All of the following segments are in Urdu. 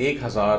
1000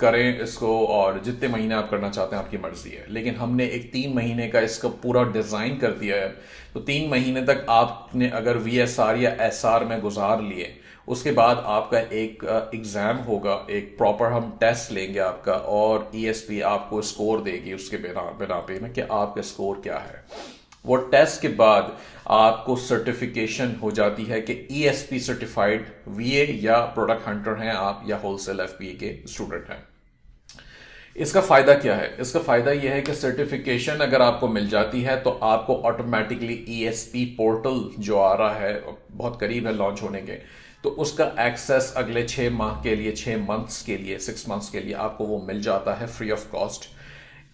کریں اس کو، اور جتنے مہینے آپ کرنا چاہتے ہیں آپ کی مرضی ہے، لیکن ہم نے ایک 3 مہینے کا اس کا پورا ڈیزائن کر دیا ہے. تو 3 مہینے تک آپ نے اگر وی ایس آر یا ایس آر میں گزار لیے، اس کے بعد آپ کا ایک ایگزام ہوگا، ایک پراپر ہم ٹیسٹ لیں گے آپ کا، اور ای ایس پی آپ کو اسکور دے گی اس کے بنا پہ نا کہ آپ کا اسکور کیا ہے. وہ ٹیسٹ کے بعد آپ کو سرٹیفکیشن ہو جاتی ہے کہ ای ایس پی سرٹیفائڈ وی اے یا پروڈکٹ ہنٹر ہیں آپ، یا ہول سیل ایف پی اے کے اسٹوڈنٹ ہیں. اس کا فائدہ کیا ہے؟ اس کا فائدہ یہ ہے کہ سرٹیفکیشن اگر آپ کو مل جاتی ہے تو آپ کو automatically E S P portal جو آ رہا ہے، بہت قریب ہے لانچ ہونے کے، تو اس کا ایکسیس اگلے 6 ماہ کے لیے، 6 منتھس کے لیے، 6 منتھس کے لیے آپ کو وہ مل جاتا ہے فری آف کاسٹ.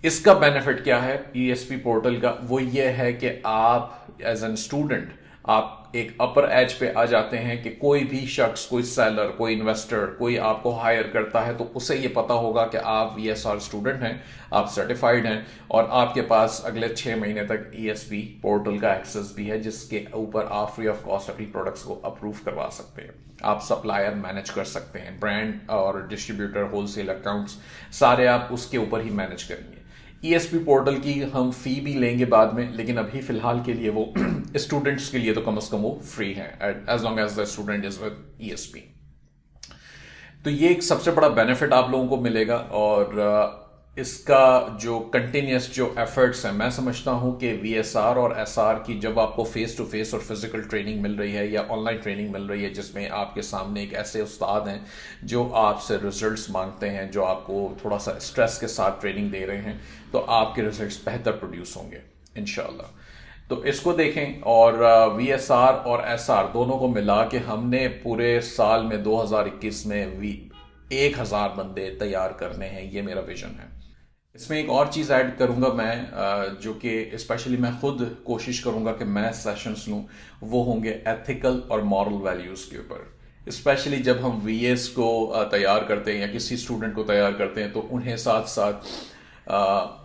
اس کا بینیفٹ کیا ہے ای ایس پی پورٹل کا؟ وہ یہ ہے کہ آپ ایز این اسٹوڈنٹ آپ ایک اپر ایج پہ آ جاتے ہیں کہ کوئی بھی شخص، کوئی سیلر، کوئی انویسٹر، کوئی آپ کو ہائر کرتا ہے تو اسے یہ پتا ہوگا کہ آپ وی ایس آر اسٹوڈنٹ ہیں، آپ سرٹیفائڈ ہیں، اور آپ کے پاس اگلے 6 مہینے تک ای ایس پی پورٹل کا ایکسس بھی ہے، جس کے اوپر آپ فری آف کاسٹ اپنی پروڈکٹس کو اپروو کروا سکتے ہیں. آپ سپلائر مینج کر سکتے ہیں، برانڈ اور ڈسٹریبیوٹر، ہول سیل اکاؤنٹس سارے آپ اس کے اوپر ہی مینج کریں گے. ای ایس پی پورٹل کی ہم فی بھی لیں گے بعد میں، لیکن ابھی فی الحال کے لیے وہ اسٹوڈنٹس کے لیے تو کم از کم وہ فری ہے، as long as the student is with E S P. تو یہ ایک سب سے بڑا بینیفٹ آپ لوگوں کو ملے گا. اور اس کا جو کنٹینیوس جو ایفرٹس ہیں، میں سمجھتا ہوں کہ وی ایس آر اور ایس آر کی جب آپ کو فیس ٹو فیس اور فزیکل ٹریننگ مل رہی ہے یا آن لائن ٹریننگ مل رہی ہے، جس میں آپ کے سامنے ایک ایسے استاد ہیں جو آپ سے ریزلٹس مانگتے ہیں، جو آپ کو تھوڑا سا اسٹریس کے ساتھ ٹریننگ دے رہے ہیں، تو آپ کے ریزلٹس بہتر پروڈیوس ہوں گے انشاءاللہ. تو اس کو دیکھیں. اور وی ایس آر اور ایس آر دونوں کو ملا کے ہم نے پورے سال میں 2021 میں 1000 بندے تیار کرنے ہیں، یہ میرا ویژن ہے. اس میں ایک اور چیز ایڈ کروں گا میں، جو کہ اسپیشلی میں خود کوشش کروں گا کہ میں سیشنز لوں، وہ ہوں گے ایتھیکل اور مورل ویلیوز کے اوپر. اسپیشلی جب ہم وی ایس کو تیار کرتے ہیں یا کسی اسٹوڈنٹ کو تیار کرتے ہیں، تو انہیں ساتھ ساتھ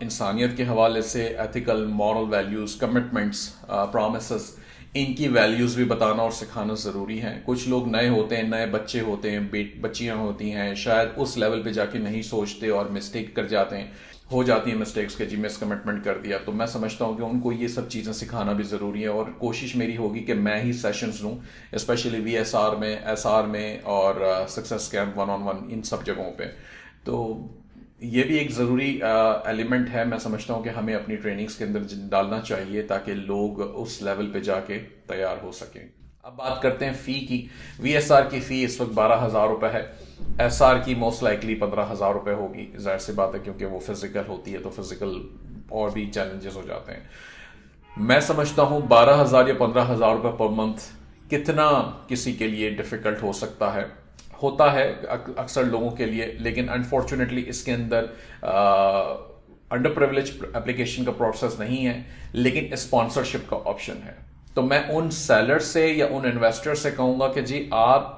انسانیت کے حوالے سے ethical, moral values, commitments, promises, ان کی ویلیوز بھی بتانا اور سکھانا ضروری ہے. کچھ لوگ نئے ہوتے ہیں، نئے بچے ہوتے ہیں، بچیاں ہوتی ہیں، شاید اس لیول پہ جا کے نہیں سوچتے اور مسٹیک کر جاتے ہیں، ہو جاتی ہیں مسٹیکس کہ جی مس کمٹمنٹ کر دیا. تو میں سمجھتا ہوں کہ ان کو یہ سب چیزیں سکھانا بھی ضروری ہے، اور کوشش میری ہوگی کہ میں ہی سیشنز لوں، اسپیشلی وی ایس آر میں، ایس آر میں، اور سکسیس کیمپ 1-on-1 ان سب جگہوں پہ. تو یہ بھی ایک ضروری ایلیمنٹ ہے، میں سمجھتا ہوں کہ ہمیں اپنی ٹریننگز کے اندر ڈالنا چاہیے تاکہ لوگ اس لیول پہ جا کے تیار ہو سکیں. اب بات کرتے ہیں فی کی. وی ایس آر کی فی اس وقت 12,000 روپے ہے. ایس آر کی موسٹ لائکلی 15,000 روپے ہوگی. ظاہر سی بات ہے کیونکہ وہ فزیکل ہوتی ہے تو فزیکل اور بھی چیلنجز ہو جاتے ہیں. میں سمجھتا ہوں 12,000 یا 15,000 روپے پر منتھ کتنا کسی کے لیے ڈیفیکلٹ ہو سکتا ہے، ہوتا ہے اکثر لوگوں کے لیے، لیکن انفارچونیٹلی اس کے اندر انڈر پریولیج اپلیکیشن کا پروسیس نہیں ہے، لیکن اسپانسرشپ کا آپشن ہے. تو میں ان سیلر سے یا ان انویسٹر سے کہوں گا کہ جی آپ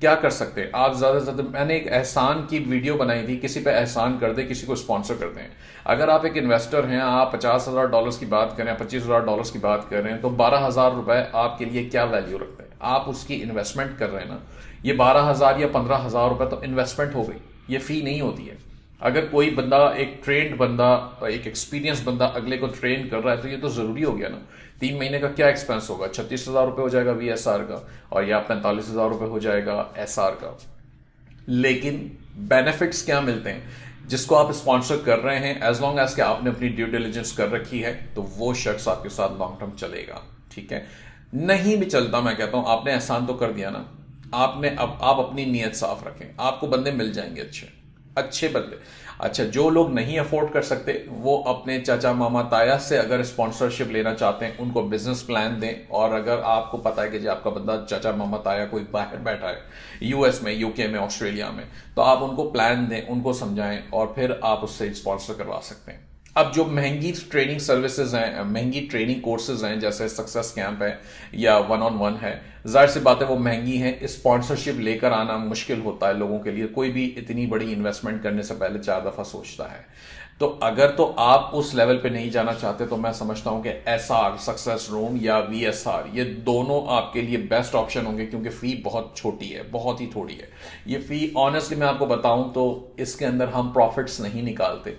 کیا کر سکتے ہیں، آپ زیادہ سے زیادہ، میں نے ایک احسان کی ویڈیو بنائی تھی، کسی پہ احسان کر دیں، کسی کو اسپانسر کر دیں. اگر آپ ایک انویسٹر ہیں، آپ $50,000 کی بات کریں، $25,000 کی بات کر رہے ہیں، تو 12,000 روپے آپ کے لیے کیا ویلیو رکھتے ہیں؟ آپ اس کی انویسٹمنٹ کر رہے ہیں نا. یہ 12,000 یا 15,000 روپے تو انویسٹمنٹ ہو گئی، یہ فی نہیں ہوتی ہے. اگر کوئی بندہ، ایک ٹرینڈ بندہ، ایک ایکسپیرینس بندہ اگلے کو ٹرین کر رہا ہے تو یہ تو ضروری ہو گیا نا. 3 مہینے کا کیا ایکسپینس ہوگا؟ 36,000 روپے ہو جائے گا وی ایس آر کا، اور یا 45,000 روپے ہو جائے گا ایس آر کا. لیکن بینیفٹس کیا ملتے ہیں؟ جس کو آپ اسپانسر کر رہے ہیں، ایز لانگ ایز کہ آپ نے اپنی ڈیو ڈیلیجنس کر رکھی ہے، تو وہ شخص آپ کے ساتھ لانگ ٹرم چلے گا. ٹھیک ہے، نہیں بھی چلتا، میں کہتا ہوں آپ نے احسان تو کر دیا نا. آپ اپنی نیت صاف رکھیں، آپ کو بندے مل جائیں گے، اچھے بندے. اچھا، جو لوگ نہیں افورڈ کر سکتے وہ اپنے چاچا ماما تایا سے اگر اسپانسرشپ لینا چاہتے ہیں، ان کو بزنس پلان دیں. اور اگر آپ کو پتا ہے کہ جی آپ کا بندہ چاچا ماما تایا کوئی باہر بیٹھا ہے، یو ایس میں، یو کے میں، آسٹریلیا میں، تو آپ ان کو پلان دیں، ان کو سمجھائیں، اور پھر آپ اس سے اسپانسر کروا سکتے ہیں. اب جو مہنگی ٹریننگ سروسز ہیں، مہنگی ٹریننگ کورسز ہیں، جیسے سکسیس کیمپ ہے یا 1-on-1 ہے، ظاہر سی بات ہے وہ مہنگی ہیں. اسپانسرشپ لے کر آنا مشکل ہوتا ہے لوگوں کے لیے. کوئی بھی اتنی بڑی انویسٹمنٹ کرنے سے پہلے 4 دفعہ سوچتا ہے. تو اگر تو آپ اس لیول پہ نہیں جانا چاہتے تو میں سمجھتا ہوں کہ ایس آر سکسیس روم یا وی ایس آر یہ دونوں آپ کے لیے بیسٹ آپشن ہوں گے، کیونکہ فی بہت چھوٹی ہے، بہت ہی تھوڑی ہے یہ فی. آنیسٹلی میں آپ کو بتاؤں تو اس کے اندر ہم پروفٹس نہیں نکالتے.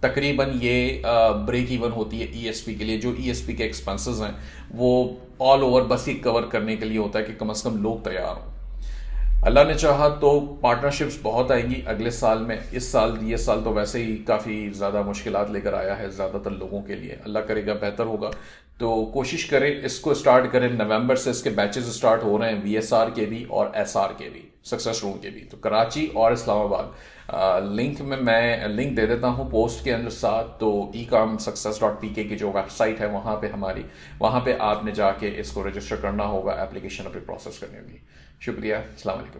تقریباً یہ بریک ایون ہوتی ہے ای ایس پی کے لیے. جو ای ایس پی کے ایکسپنسز ہیں وہ آل اوور بس یہ کور کرنے کے لیے ہوتا ہے کہ کم از کم لوگ تیار ہوں. اللہ نے چاہا تو پارٹنرشپس بہت آئیں گی اگلے سال میں. اس سال یہ سال تو ویسے ہی کافی زیادہ مشکلات لے کر آیا ہے زیادہ تر لوگوں کے لیے. اللہ کرے گا بہتر ہوگا. تو کوشش کریں اس کو اسٹارٹ کریں. نومبر سے اس کے بیچز اسٹارٹ ہو رہے ہیں، وی ایس آر کے بھی اور ایس آر کے بھی، سکسیس روم کے بھی. تو کراچی اور اسلام آباد لنک میں لنک دے دیتا ہوں پوسٹ کے اندر ساتھ. تو ecomsuccess.pk کی جو ویب سائٹ ہے وہاں پہ ہماری، وہاں پہ آپ نے جا کے اس کو رجسٹر کرنا ہوگا، اپلیکیشن اپنی پروسیس کرنی ہوگی. شکریہ، السلام علیکم.